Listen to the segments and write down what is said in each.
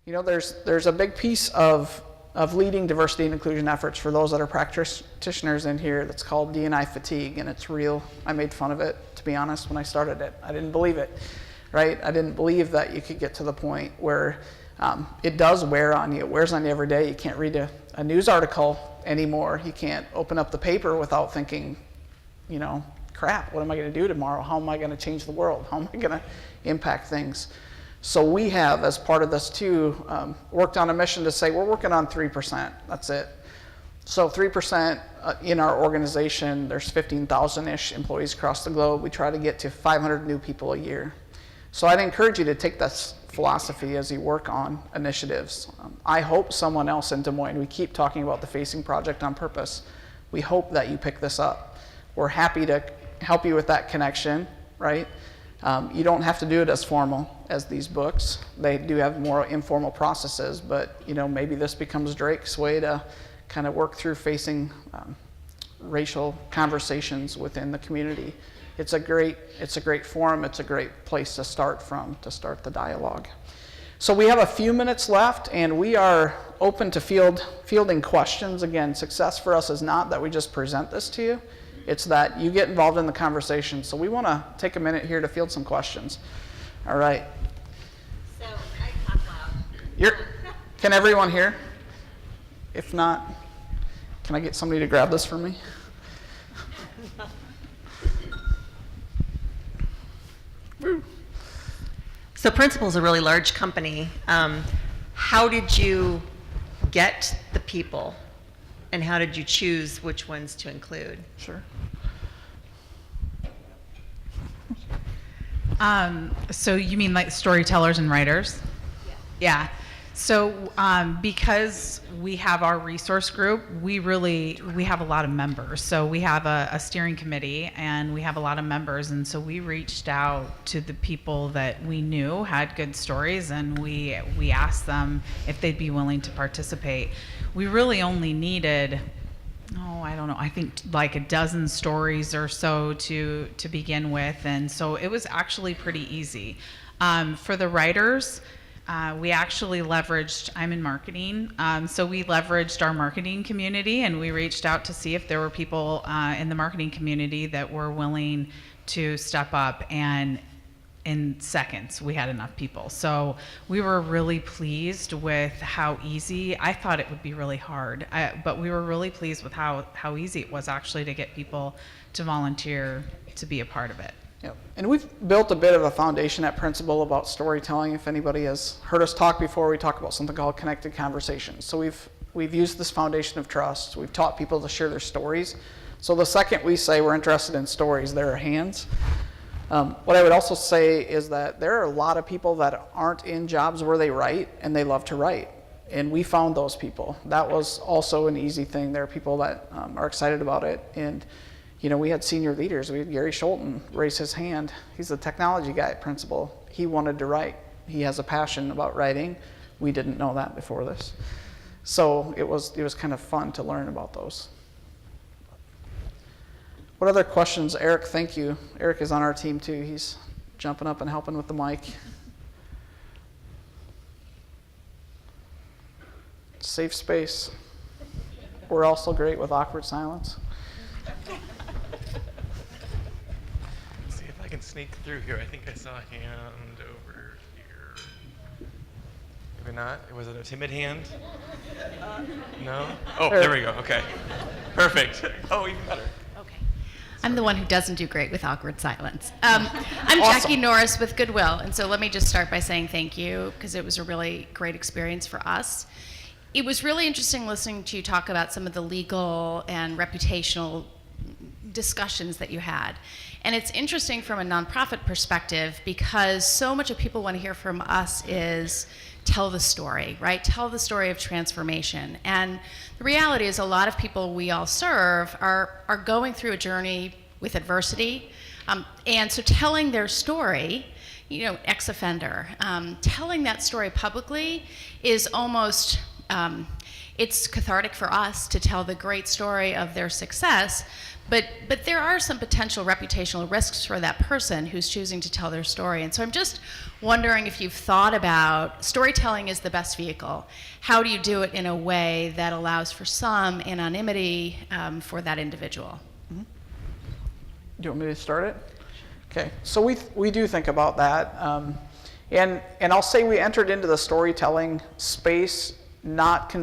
You know, there's a big piece of leading diversity and inclusion efforts for those that are practitioners in here that's called D&I fatigue, and it's real. I made fun of it, to be honest, when I started it. I didn't believe it, right? I didn't believe that you could get to the point where it does wear on you. It wears on you every day. You can't read a news article anymore. You can't open up the paper without thinking, you know, crap, what am I going to do tomorrow? How am I going to change the world? How am I going to impact things? So we have, as part of this too, worked on a mission to say we're working on 3%. That's it. So 3% in our organization, there's 15,000-ish employees across the globe. We try to get to 500 new people a year. So I'd encourage you to take this philosophy as you work on initiatives. I hope someone else in Des Moines, we keep talking about the Facing Project on purpose. We hope that you pick this up. We're happy to help you with that connection, right? You don't have to do it as formal as these books. They do have more informal processes, but you know, maybe this becomes Drake's way to kind of work through facing racial conversations within the community. It's a great forum. It's a great place to start from, to start the dialogue. So we have a few minutes left, and we are open to fielding questions. Again, success for us is not that we just present this to you. It's that you get involved in the conversation. So we want to take a minute here to field some questions. All right. So I talk loud. Can everyone hear? If not, can I get somebody to grab this for me? So Principal's a really large company. How did you get the people, and how did you choose which ones to include? Sure. So you mean like storytellers and writers? Yeah. So because we have our resource group, we have a lot of members. So we have a steering committee, and we have a lot of members, and so we reached out to the people that we knew had good stories, and we asked them if they'd be willing to participate. We really only needed, I don't know, I think like a dozen stories or so to begin with, and so it was actually pretty easy. For the writers, we actually leveraged, I'm in marketing, so we leveraged our marketing community, and we reached out to see if there were people in the marketing community that were willing to step up, and in seconds we had enough people. So we were really pleased with how easy. I thought it would be really hard, but we were really pleased with how easy it was actually to get people to volunteer to be a part of it. Yep. And we've built a bit of a foundation at Principal about storytelling. If anybody has heard us talk before, we talk about something called connected conversations. So we've used this foundation of trust. We've taught people to share their stories. So the second we say we're interested in stories, there are hands. What I would also say is that there are a lot of people that aren't in jobs where they write, and they love to write. And we found those people. That was also an easy thing. There are people that are excited about it. And you know, we had senior leaders. We had Gary Scholten raise his hand. He's the technology guy at Principal. He wanted to write. He has a passion about writing. We didn't know that before this. So it was kind of fun to learn about those. What other questions? Eric, thank you. Eric is on our team too. He's jumping up and helping with the mic. Safe space. We're also great with awkward silence. Let's see if I can sneak through here. I think I saw a hand over here. Maybe not. Was it a timid hand? No? Oh, there we go. Okay. Perfect. Oh, even better. Okay. I'm the one who doesn't do great with awkward silence. I'm Jackie Norris with Goodwill, and so let me just start by saying thank you, because it was a really great experience for us. It was really interesting listening to you talk about some of the legal and reputational discussions that you had. And it's interesting from a nonprofit perspective, because so much of people want to hear from us is tell the story, right? Tell the story of transformation. And the reality is a lot of people we all serve are going through a journey with adversity. And so telling their story, you know, ex-offender, telling that story publicly is almost, it's cathartic for us to tell the great story of their success, but there are some potential reputational risks for that person who's choosing to tell their story. And so I'm just wondering if you've thought about, storytelling is the best vehicle. How do you do it in a way that allows for some anonymity for that individual? Do you want me to start it? Okay, so we do think about that. And I'll say we entered into the storytelling space not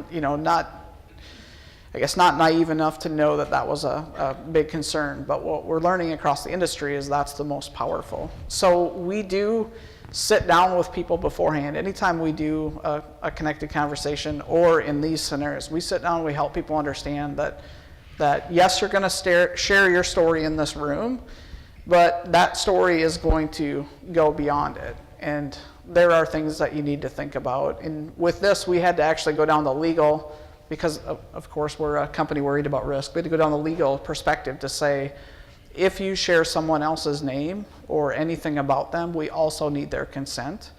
naive enough to know that that was a big concern, but what we're learning across the industry is that's the most powerful. So we do sit down with people beforehand. Anytime we do a connected conversation, or in these scenarios, we sit down and we help people understand that yes, you're going to share your story in this room, but that story is going to go beyond it. And there are things that you need to think about. And with this, we had to actually go down the legal, because of course we're a company worried about risk. We had to go down the legal perspective to say, if you share someone else's name or anything about them, we also need their consent,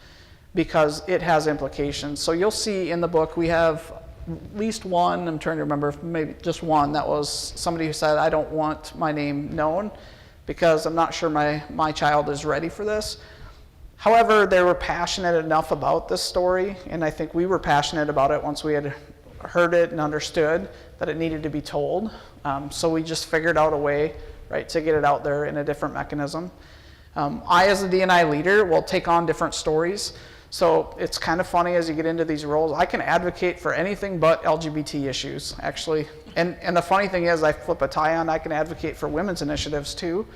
because it has implications. So you'll see in the book we have at least one, I'm trying to remember, maybe just one, that was somebody who said, I don't want my name known because I'm not sure my child is ready for this. However, they were passionate enough about this story, and I think we were passionate about it once we had heard it and understood that it needed to be told. So we just figured out a way, right, to get it out there in a different mechanism. I, as a D&I leader, will take on different stories. So it's kind of funny as you get into these roles. I can advocate for anything but LGBT issues, actually. And the funny thing is, I flip a tie on, I can advocate for women's initiatives too,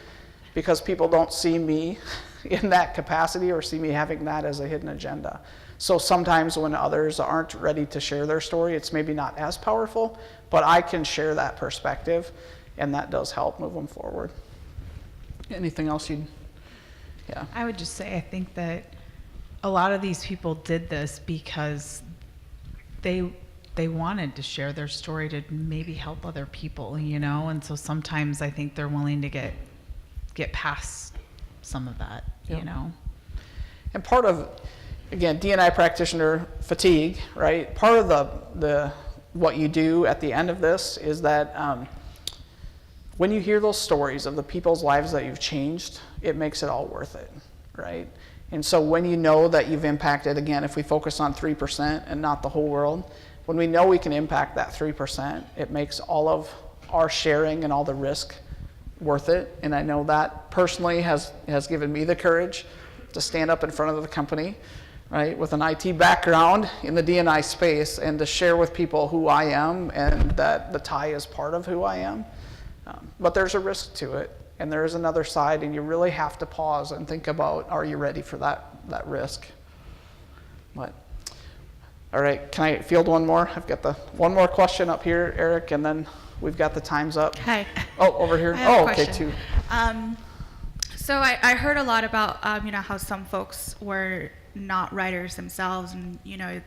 because people don't see me in that capacity or see me having that as a hidden agenda. So sometimes when others aren't ready to share their story, it's maybe not as powerful, but I can share that perspective, and that does help move them forward. Anything else yeah. I would just say, I think that a lot of these people did this because they wanted to share their story to maybe help other people, and so sometimes I think they're willing to get past some of that, Yep. And part of, again, D&I practitioner fatigue, right? Part of the what you do at the end of this is that when you hear those stories of the people's lives that you've changed, it makes it all worth it, right? And so when you know that you've impacted, again, if we focus on 3% and not the whole world, when we know we can impact that 3%, it makes all of our sharing and all the risk worth it. And I know that personally has given me the courage to stand up in front of the company, right, with an IT background in the D&I space, and to share with people who I am and that the tie is part of who I am. But there's a risk to it, and there is another side, and you really have to pause and think about, are you ready for that risk? But, all right, can I field one more? I've got one more question up here, Eric, and then we've got the times up. Hi. Oh, over here. I have a Okay, question. two. So I heard a lot about, how some folks were not writers themselves, and,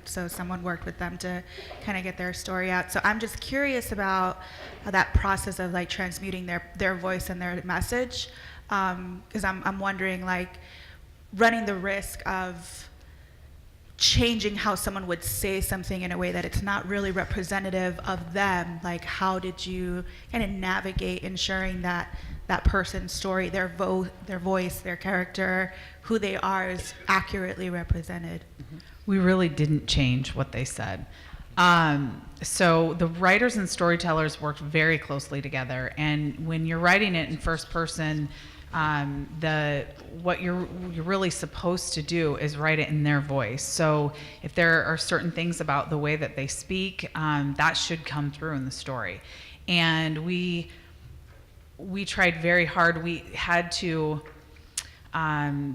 so someone worked with them to kind of get their story out. So I'm just curious about that process of like transmuting their voice and their message, because I'm wondering, like, running the risk of changing how someone would say something in a way that it's not really representative of them. Like, how did you kind of navigate ensuring that that person's story, their voice, their character, who they are is accurately represented? We really didn't change what they said. So the writers and storytellers worked very closely together, and when you're writing it in first person, what you're really supposed to do is write it in their voice. So if there are certain things about the way that they speak, that should come through in the story. And we tried very hard. We had to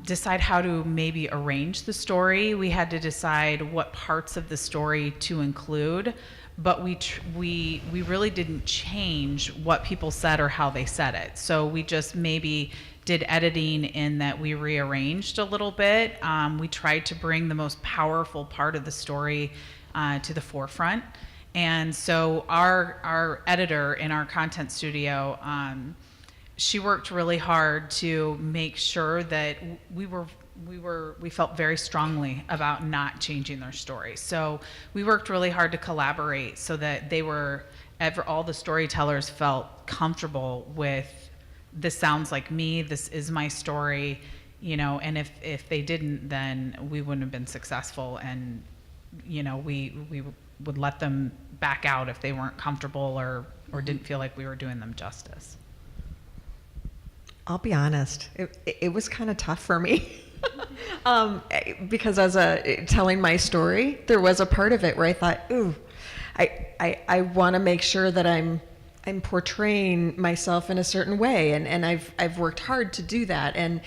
decide how to maybe arrange the story. We had to decide what parts of the story to include, but we really didn't change what people said or how they said it. So we just maybe did editing in that we rearranged a little bit. We tried to bring the most powerful part of the story to the forefront. And so our editor in our content studio, she worked really hard to make sure that we were we felt very strongly about not changing their story. So we worked really hard to collaborate so that all the storytellers felt comfortable with, this sounds like me, this is my story, you know, and if they didn't, then we wouldn't have been successful, and, you know, we would let them back out if they weren't comfortable or didn't feel like we were doing them justice. I'll be honest, it was kind of tough for me. Because telling my story, there was a part of it where I thought, ooh, I want to make sure that I'm portraying myself in a certain way, and I've worked hard to do that, and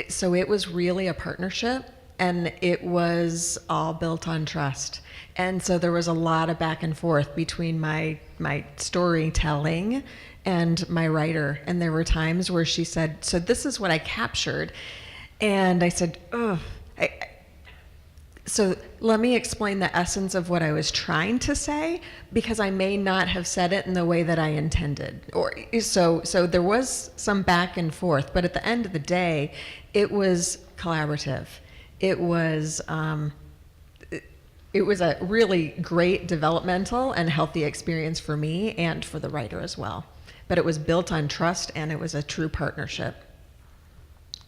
so it was really a partnership, and it was all built on trust, and so there was a lot of back and forth between my storytelling and my writer, and there were times where she said, "So this is what I captured," and I said, "Oh." So let me explain the essence of what I was trying to say, because I may not have said it in the way that I intended. So there was some back and forth, but at the end of the day, it was collaborative. It was a really great developmental and healthy experience for me and for the writer as well. But it was built on trust, and it was a true partnership.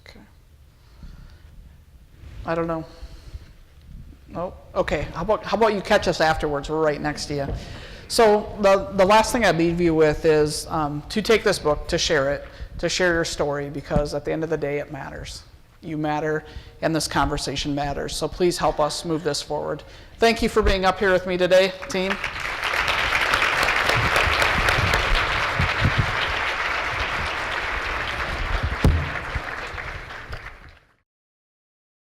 Okay. I don't know. Oh, okay. How about you catch us afterwards? We're right next to you. So the last thing I'd leave you with is to take this book, to share it, to share your story, because at the end of the day, it matters. You matter, and this conversation matters. So please help us move this forward. Thank you for being up here with me today, team.